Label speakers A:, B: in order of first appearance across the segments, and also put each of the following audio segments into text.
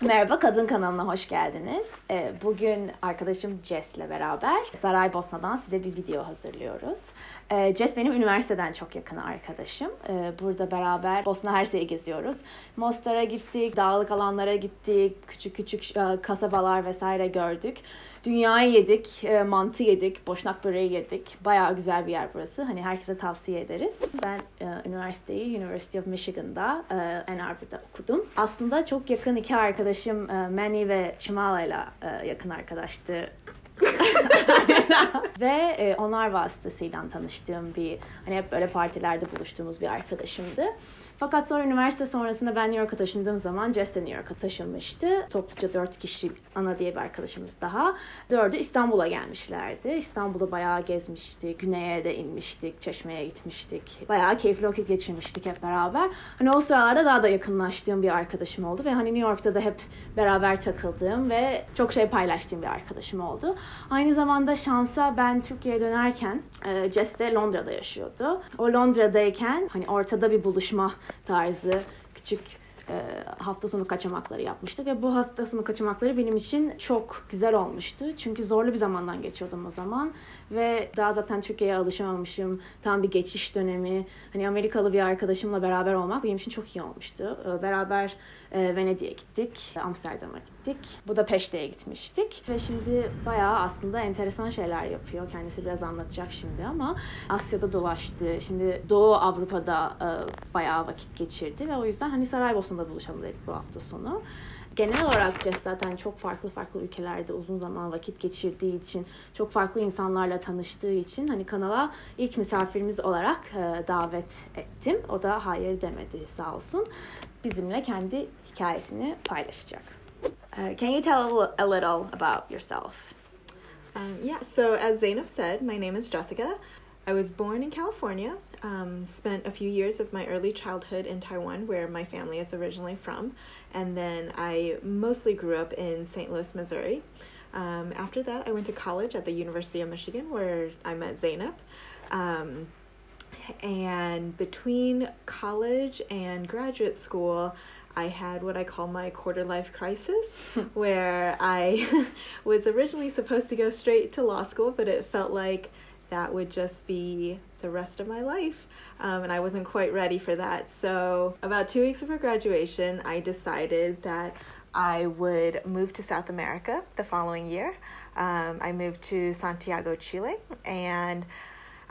A: Merhaba, Kadın kanalına hoş geldiniz. Bugün arkadaşım Jess'le beraber Saraybosna'dan size bir video hazırlıyoruz. Jess benim üniversiteden çok yakın arkadaşım. Burada beraber Bosna Hersek'i geziyoruz. Mostar'a gittik, dağlık alanlara gittik, küçük kasabalar vesaire gördük. Dünyayı yedik, mantı yedik, boşnak böreği yedik. Bayağı güzel bir yer burası. Hani herkese tavsiye ederiz. Ben üniversiteyi University of Michigan'da Ann Arbor'da okudum. Aslında çok yakın iki arkadaşım Manny ve Chimala'yla yakın arkadaştı. Ve onlar vasıtasıyla tanıştığım hani hep böyle partilerde buluştuğumuz bir arkadaşımdı. Fakat sonra üniversite sonrasında ben New York'a taşındığım zaman Jess de New York'a taşınmıştı. Topluca 4 kişi, Ana diye bir arkadaşımız daha. 4'ü İstanbul'a gelmişlerdi. İstanbul'da bayağı gezmiştik. Güney'e de inmiştik. Çeşme'ye gitmiştik. Bayağı keyifli vakit geçirmiştik hep beraber. Hani o sıralarda daha da yakınlaştığım bir arkadaşım oldu. Ve hani New York'ta da hep beraber takıldığım ve çok şey paylaştığım bir arkadaşım oldu. Aynı zamanda şansa ben Türkiye'ye dönerken Jess de Londra'da yaşıyordu. O Londra'dayken hani ortada bir buluşma tarzı küçük hafta sonu kaçamakları yapmıştık ve bu hafta sonu kaçamakları benim için çok güzel olmuştu. Çünkü zorlu bir zamandan geçiyordum o zaman ve daha zaten Türkiye'ye alışamamışım. Tam bir geçiş dönemi. Hani Amerikalı bir arkadaşımla beraber olmak benim için çok iyi olmuştu. Beraber Venedik'e gittik, Amsterdam'a gittik, Budapeşte'ye gitmiştik ve şimdi bayağı aslında enteresan şeyler yapıyor. Kendisi biraz anlatacak şimdi ama Asya'da dolaştı. Şimdi Doğu Avrupa'da bayağı vakit geçirdi ve o yüzden hani Saraybosna'da buluşalım dedik bu hafta sonu. Genel olarak Jess zaten çok farklı ülkelerde uzun zaman vakit geçirdiği için, çok farklı insanlarla tanıştığı için hani kanala ilk misafirimiz olarak davet ettim. O da hayır demedi sağ olsun. Bizimle kendi hikayesini paylaşacak. Can you tell a little about yourself?
B: So as Zainab said, my name is Jessica. I was born in California, spent a few years of my early childhood in Taiwan, where my family is originally from, and then I mostly grew up in St. Louis, Missouri. After that, I went to college at the University of Michigan, where I met Zainab. And between college and graduate school, I had what I call my quarter life crisis, where I was originally supposed to go straight to law school, but it felt like that would just be the rest of my life. And I wasn't quite ready for that. So about 2 weeks before graduation, I decided that I would move to South America the following year. I moved to Santiago, Chile, and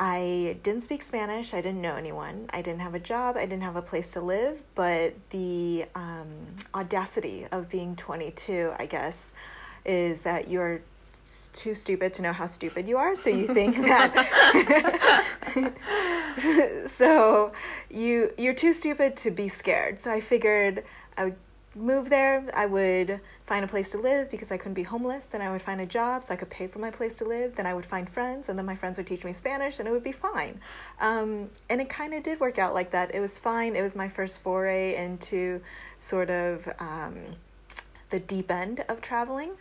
B: I didn't speak Spanish. I didn't know anyone. I didn't have a job. I didn't have a place to live. But the audacity of being 22, I guess, is that you're too stupid to know how stupid you are. So you think that so you're too stupid to be scared. So I figured I would move there. I would find a place to live because I couldn't be homeless. Then I would find a job so I could pay for my place to live. Then I would find friends, and then my friends would teach me Spanish, and it would be fine. And it kind of did work out like that. It was fine. It was my first foray into sort of the deep end of traveling.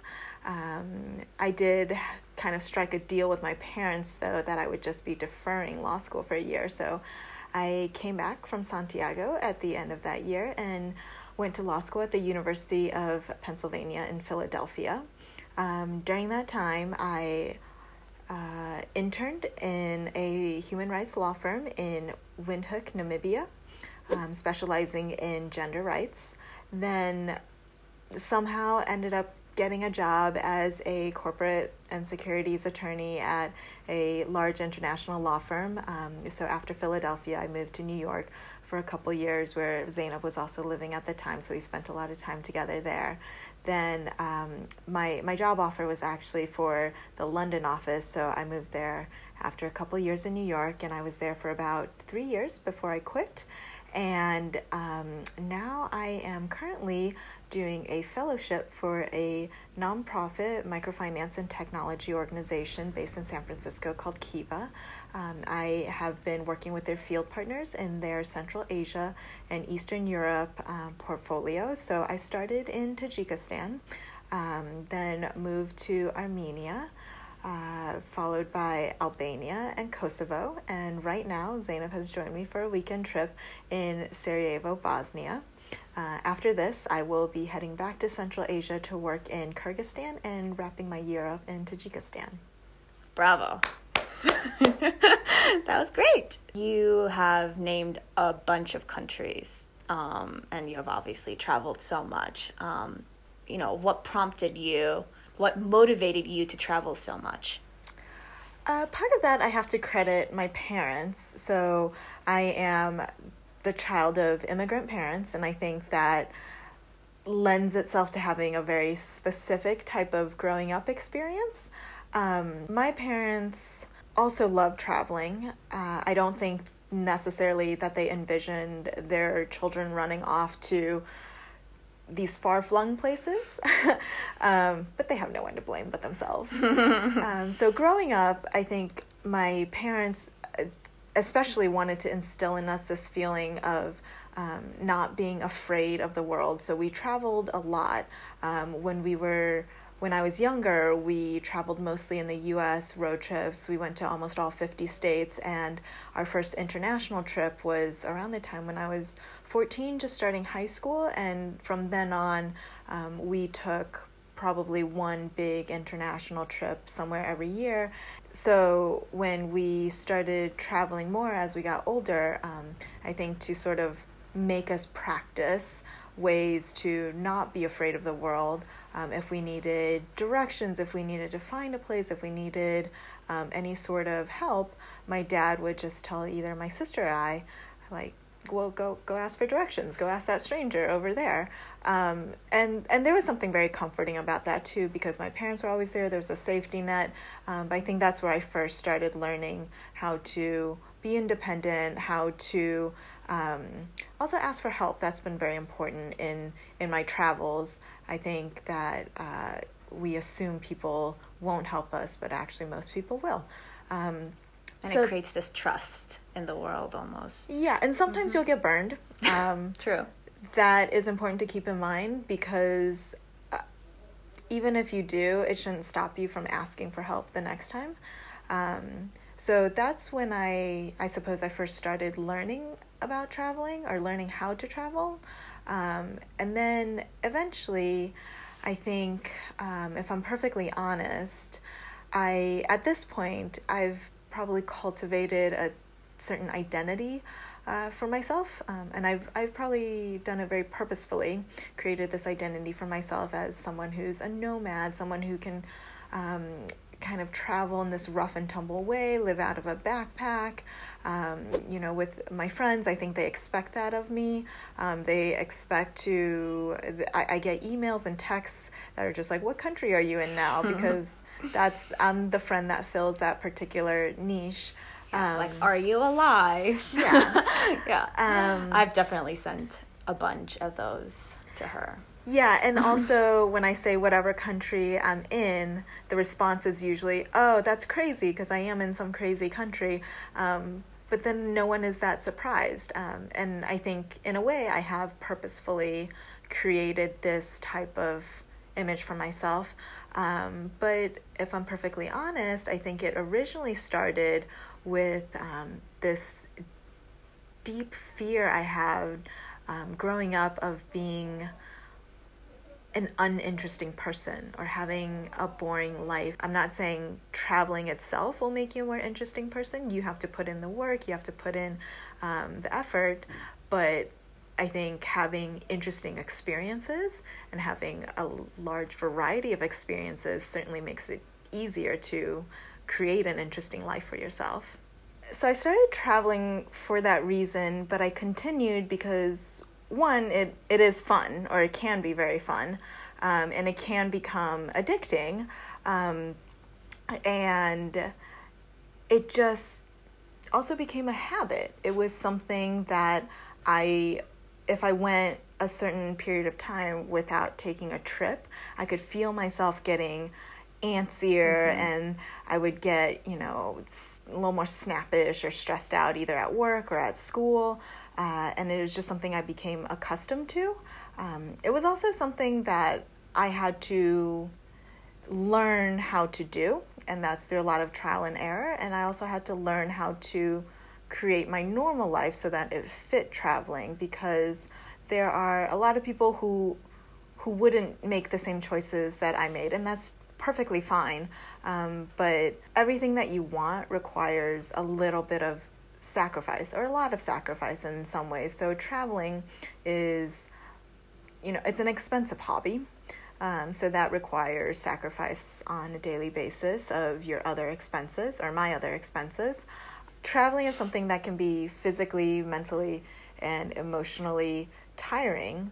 B: I did kind of strike a deal with my parents, though, that I would just be deferring law school for a year. So I came back from Santiago at the end of that year and went to law school at the University of Pennsylvania in Philadelphia. During that time, I interned in a human rights law firm in Windhoek, Namibia, specializing in gender rights. Then somehow ended up getting a job as a corporate and securities attorney at a large international law firm. So after Philadelphia, I moved to New York for a couple years, where Zainab was also living at the time, so we spent a lot of time together there. Then my job offer was actually for the London office, so I moved there after a couple years in New York, and I was there for about 3 years before I quit. And now I am currently doing a fellowship for a nonprofit microfinance and technology organization based in San Francisco called Kiva. I have been working with their field partners in their Central Asia and Eastern Europe portfolio. So I started in Tajikistan, then moved to Armenia, followed by Albania and Kosovo. And right now, Zainab has joined me for a weekend trip in Sarajevo, Bosnia. After this, I will be heading back to Central Asia to work in Kyrgyzstan and wrapping my year up in Tajikistan.
A: Bravo. That was great. You have named a bunch of countries, and you have obviously traveled so much. What prompted you, what motivated you to travel so much?
B: Part of that I have to credit my parents. So I am the child of immigrant parents, and I think that lends itself to having a very specific type of growing up experience. My parents also love traveling. I don't think necessarily that they envisioned their children running off to these far-flung places, but they have no one to blame but themselves. So growing up, I think my parents especially wanted to instill in us this feeling of not being afraid of the world. So we traveled a lot. When I was younger, we traveled mostly in the U.S., road trips. We went to almost all 50 states, and our first international trip was around the time when I was 14, just starting high school, and from then on, we took probably one big international trip somewhere every year. So when we started traveling more as we got older, I think to sort of make us practice ways to not be afraid of the world. If we needed directions, if we needed to find a place, if we needed any sort of help, my dad would just tell either my sister or I, like, well, go ask for directions, go ask that stranger over there. And there was something very comforting about that too, because my parents were always there. There's a safety net. But I think that's where I first started learning how to be independent, how to also ask for help. That's been very important in my travels. I think that we assume people won't help us, but actually most people will.
A: And it creates this trust in the world almost.
B: Yeah, and sometimes you'll get burned.
A: True.
B: That is important to keep in mind, because even if you do, it shouldn't stop you from asking for help the next time. So that's when I suppose I first started learning about traveling, or learning how to travel. And then eventually, I think, if I'm perfectly honest, at this point, I've probably cultivated a certain identity for myself, and I've probably done it very purposefully, created this identity for myself as someone who's a nomad, someone who can kind of travel in this rough and tumble way, live out of a backpack. With my friends, I think they expect that of me. They expect I get emails and texts that are just like, what country are you in now? Because I'm the friend that fills that particular niche.
A: Like, are you alive?
B: Yeah.
A: Yeah. I've definitely sent a bunch of those to her.
B: Yeah, and also when I say whatever country I'm in, the response is usually, oh, that's crazy, because I am in some crazy country. But then no one is that surprised. And I think, in a way, I have purposefully created this type of image for myself. But if I'm perfectly honest, I think it originally started with this deep fear I had growing up of being an uninteresting person or having a boring life. I'm not saying traveling itself will make you a more interesting person. You have to put in the work, you have to put in the effort, but I think having interesting experiences and having a large variety of experiences certainly makes it easier to create an interesting life for yourself. So I started traveling for that reason, but I continued because, one, it is fun, or it can be very fun, and it can become addicting, and it just also became a habit. It was something that if I went a certain period of time without taking a trip, I could feel myself getting antsier, and I would get, a little more snappish or stressed out either at work or at school, and it was just something I became accustomed to. It was also something that I had to learn how to do. and that's through a lot of trial and error. And I also had to learn how to create my normal life so that it fit traveling, because there are a lot of people who wouldn't make the same choices that I made, and that's perfectly fine. But everything that you want requires a little bit of sacrifice, or a lot of sacrifice in some ways. So traveling is, it's an expensive hobby. So that requires sacrifice on a daily basis of your other expenses, or my other expenses. Traveling is something that can be physically, mentally, and emotionally tiring.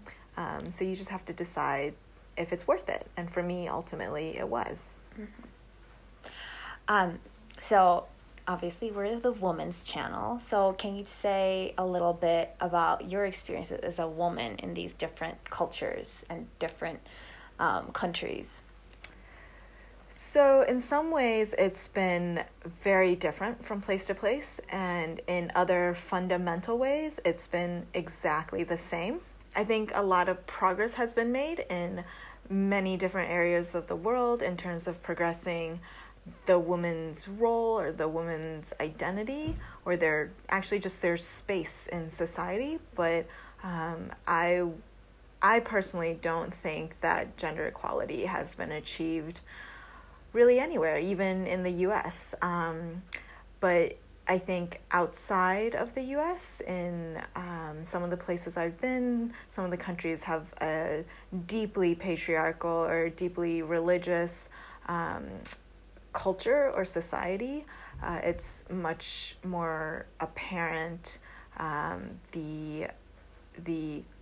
B: So you just have to decide if it's worth it. And for me, ultimately, it was.
A: So obviously we're the woman's channel. So can you say a little bit about your experiences as a woman in these different cultures and different countries?
B: So in some ways, it's been very different from place to place, and in other fundamental ways, it's been exactly the same. I think a lot of progress has been made in many different areas of the world in terms of progressing the woman's role or the woman's identity, or their space in society. But I personally don't think that gender equality has been achieved really anywhere, even in the U.S. But I think outside of the U.S., in some of the places I've been, some of the countries have a deeply patriarchal or deeply religious culture or society. It's much more apparent, the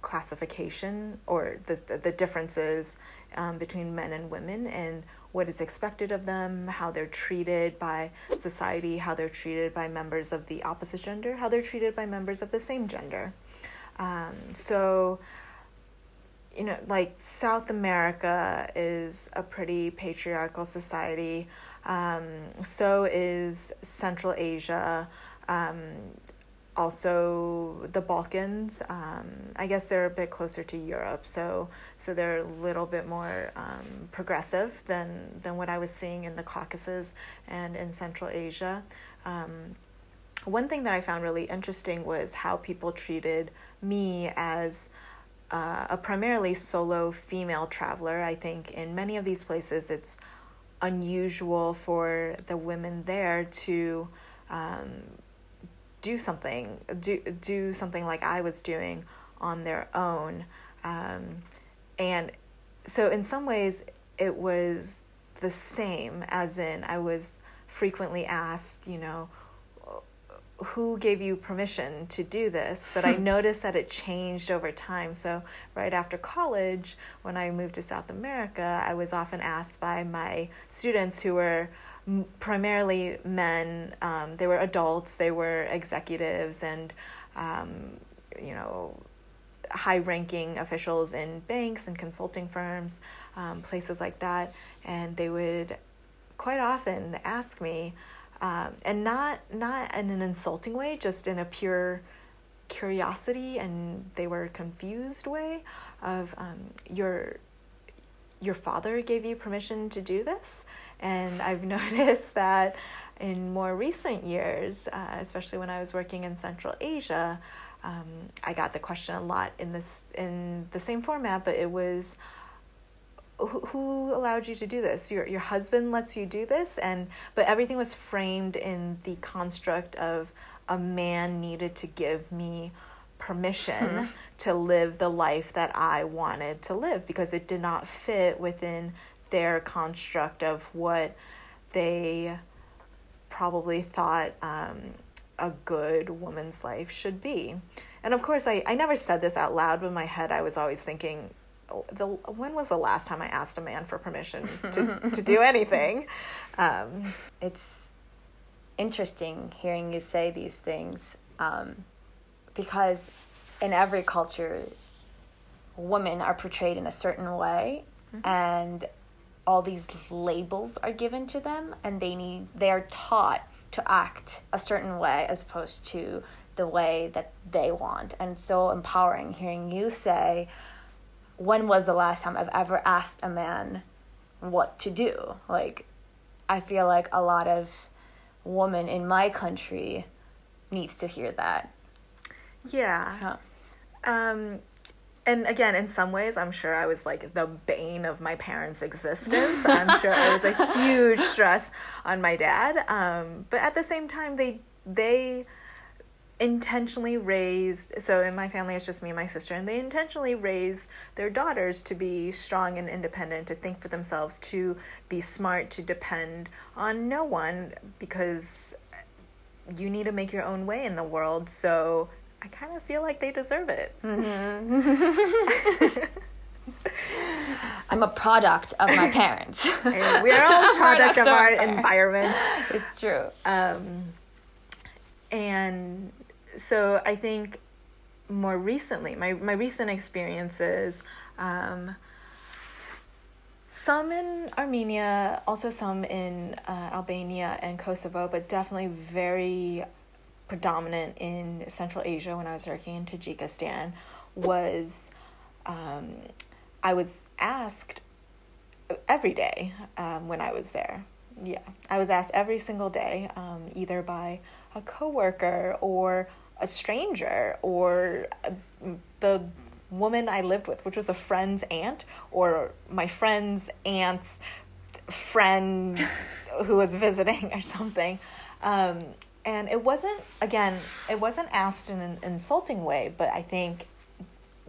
B: classification or the differences between men and women, and what is expected of them, how they're treated by society, how they're treated by members of the opposite gender, how they're treated by members of the same gender. So, like South America is a pretty patriarchal society. So is Central Asia. Also the Balkans. I guess they're a bit closer to Europe, so they're a little bit more progressive than what I was seeing in the Caucasus and in Central Asia. One thing that I found really interesting was how people treated me as a primarily solo female traveler. I think in many of these places it's unusual for the women there to do something like I was doing on their own. And so in some ways it was the same, as in I was frequently asked, who gave you permission to do this? But I noticed that it changed over time. So right after college, when I moved to South America, I was often asked by my students, who were primarily men. They were adults, they were executives, and high-ranking officials in banks and consulting firms, places like that. And they would quite often ask me, and not in an insulting way, just in a pure curiosity, and they were confused way of, your father gave you permission to do this? And I've noticed that in more recent years, especially when I was working in Central Asia, I got the question a lot in the same format, but it was, who allowed you to do this? Your husband lets you do this? But everything was framed in the construct of a man needed to give me permission to live the life that I wanted to live, because it did not fit within their construct of what they probably thought a good woman's life should be. And of course, I never said this out loud, but in my head I was always thinking, when was the last time I asked a man for permission to do anything?
A: It's interesting hearing you say these things, because in every culture, women are portrayed in a certain way, and all these labels are given to them, and they are taught to act a certain way as opposed to the way that they want. And it's so empowering hearing you say, when was the last time I've ever asked a man what to do? Like, I feel like a lot of women in my country needs to hear that.
B: Yeah. And again, in some ways, I'm sure I was like the bane of my parents' existence. I'm sure it was a huge stress on my dad. But at the same time, they intentionally raised, so in my family it's just me and my sister, and they intentionally raised their daughters to be strong and independent, to think for themselves, to be smart, to depend on no one, because you need to make your own way in the world. So I kind of feel like they deserve it.
A: Mm-hmm. I'm a product of my parents.
B: And we are all a product of our environment.
A: It's true.
B: And so I think more recently, my recent experiences, some in Armenia, also some in Albania and Kosovo, but definitely very predominant in Central Asia when I was working in Tajikistan, was I was asked every day when I was there. Yeah, I was asked every single day, either by a coworker or a stranger or the woman I lived with, which was a friend's aunt, or my friend's aunt's friend who was visiting or something. And it wasn't asked in an insulting way, but I think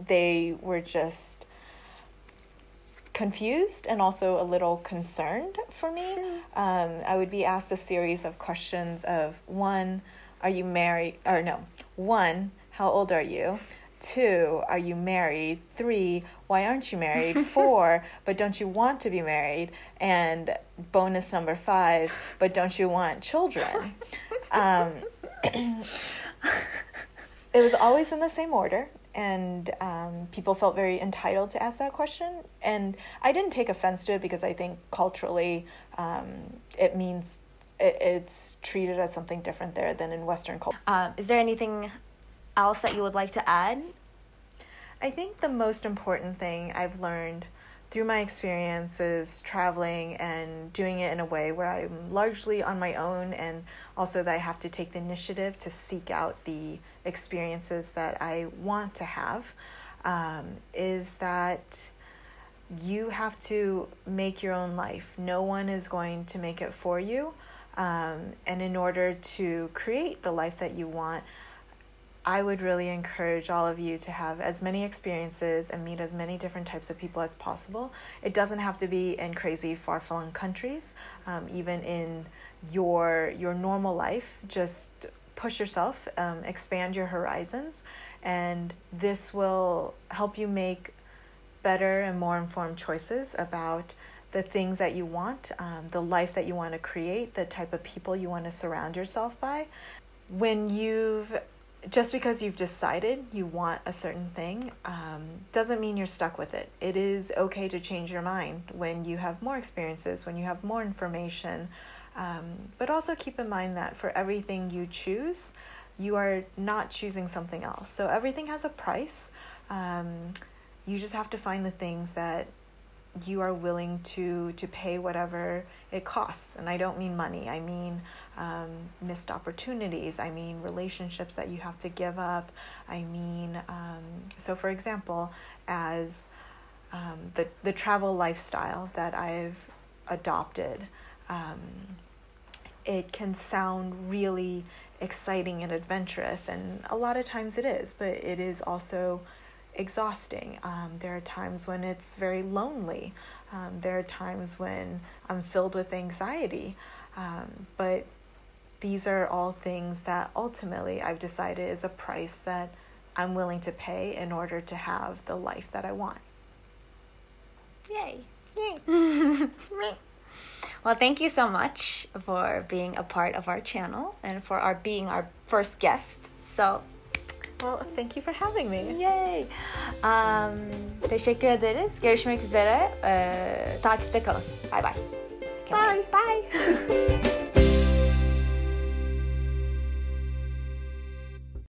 B: they were just confused and also a little concerned for me. I would be asked a series of questions of, one, are you married? Or no, one, how old are you? 2, are you married? 3, why aren't you married? 4, but don't you want to be married? And bonus number 5, but don't you want children? It was always in the same order. And people felt very entitled to ask that question. And I didn't take offense to it because I think culturally it means it's treated as something different there than in Western culture.
A: Is there anything else that you would like to add?
B: I think the most important thing I've learned through my experiences traveling and doing it in a way where I'm largely on my own, and also that I have to take the initiative to seek out the experiences that I want to have, is that you have to make your own life. No one is going to make it for you. And in order to create the life that you want, I would really encourage all of you to have as many experiences and meet as many different types of people as possible. It doesn't have to be in crazy, far-flung countries. Even in your normal life, just push yourself, expand your horizons, and this will help you make better and more informed choices about the things that you want, the life that you want to create, the type of people you want to surround yourself by. Just because you've decided you want a certain thing doesn't mean you're stuck with it. It is okay to change your mind when you have more experiences, when you have more information. But also keep in mind that for everything you choose, you are not choosing something else. So everything has a price. You just have to find the things that you are willing to pay whatever it costs. And I don't mean money. I mean missed opportunities. I mean relationships that you have to give up. I mean, so for example, as the travel lifestyle that I've adopted, it can sound really exciting and adventurous, and a lot of times it is, but it is also exhausting. There are times when it's very lonely. There are times when I'm filled with anxiety. But these are all things that ultimately I've decided is a price that I'm willing to pay in order to have the life that I want.
A: Yay. Yay. Well, thank you so much for being a part of our channel and for being our first guest. So,
B: well, thank you for having me.
A: Yay. Teşekkür ederiz. Görüşmek üzere. Takipte kalın. Bye bye.
B: Bye.
A: Bye.